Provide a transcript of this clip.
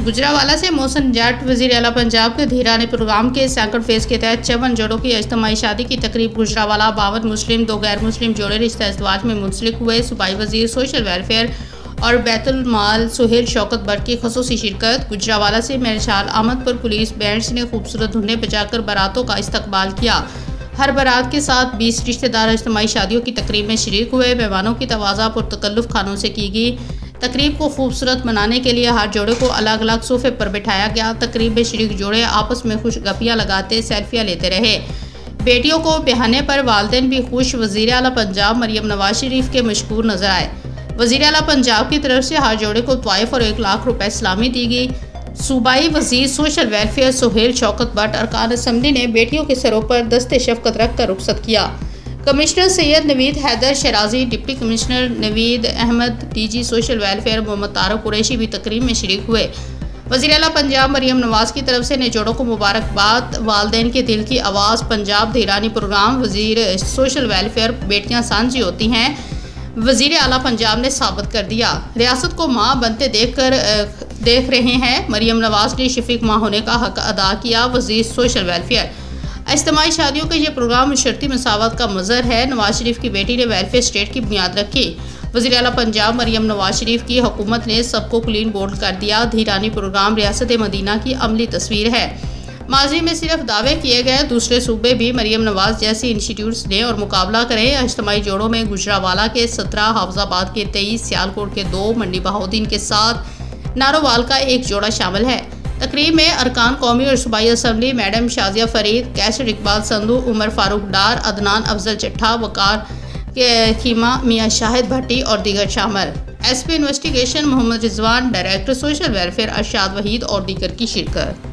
गुजरावाला से मोहसिन जाट वज़ीर आला पंजाब के धीरानी प्रोग्राम के सेकंड फेज़ के तहत 54 जोड़ों की इज्तिमाई शादी की तकरीब गुजरावाला 52 मुस्लिम 2 गैर मुस्लिम जोड़े रिश्ता इज़्दिवाज में मुंसलिक हुए। सूबाई वज़ीर सोशल वेलफेयर और बैतुल माल सुहेल शौकत भट्ट की खसूसी शिरकत। गुजरावाला से मेरशाल आमद पर पुलिस बैंड्स ने खूबसूरत धुनें बजाकर बारातों का इस्तकबाल किया। हर बारात के साथ 20 रिश्तेदार इज्तिमाई शादियों की तकरीब में शरीक हुए। मेहमानों की तवाज़ा पुरतकल्लुफ़ खानों से की गई। तकरीब को खूबसूरत बनाने के लिए हर जोड़े को अलग अलग सोफे पर बिठाया गया। तकरीब में शरीक जोड़े आपस में खुश गपियाँ लगाते सेल्फियाँ लेते रहे। बेटियों को बिहाने पर वालिदैन भी खुश। वज़ीर आला पंजाब मरियम नवाज शरीफ के मशकूर नजर आए। वज़ीर आला पंजाब की तरफ से हर जोड़े को तोहफ़ा और 1 लाख रुपए सलामी दी गई। सूबाई वज़ीर सोशल वेलफेयर सुहेल शौकत भट्ट अरकान असम्बली ने बेटियों के सरों पर दस्ते शफ़क़त रख कर रुखसत किया। Commissioner Syed Naveed Haider Shirazi, deputy commissioner Naveed Ahmed, DG social welfare Mohammad Tariq Qureshi भी तकरीब में शरीक हुए। वज़ीर आला पंजाब मरियम नवाज की तरफ से नए जोड़ों को मुबारकबाद। वालिदैन के दिल की आवाज़ पंजाब धीरानी प्रोग्राम वज़ीर सोशल वेलफेयर बेटियां सांझी होती हैं, वज़ीर आला पंजाब ने साबित कर दिया। रियासत को माँ बनते देख रहे हैं। मरियम नवाज ने शफीक माँ होने का हक अदा किया। वज़ीर सोशल वेलफेयर इज्तिमाई शादियों का ये प्रोग्राम शर्ती मसावत का मज़हर है। नवाज शरीफ की बेटी ने वेलफेयर स्टेट की बुनियाद रखी। वज़ीर आला पंजाब मरियम नवाज शरीफ की हुकूमत ने सबको क्लीन बोल्ड कर दिया। धीरानी प्रोग्राम रियासत मदीना की अमली तस्वीर है। माजी में सिर्फ दावे किए गए, दूसरे सूबे भी मरियम नवाज जैसी इंस्टीट्यूट्स लें और मुकाबला करें। इज्तिमाई जोड़ों में गुजरावाला के 17, हाफजाबाद के 23, सियालकोट के 2, मंडी बहाउद्दीन के 7, नारोवाल का 1 जोड़ा शामिल है। तकरीब में अरकान कौमी और सूबाई असम्बली मैडम शाजिया फरीद, कैसर इकबाल संधू, उमर फारूक डार, अदनान अफजल चट्ठा, वकार खीमा, मियाँ शाहिद भट्टी और दीगर शामिल। SP investigation Mohammad Rizwan, director social welfare Arshad Waheed और दीगर की शिरकत।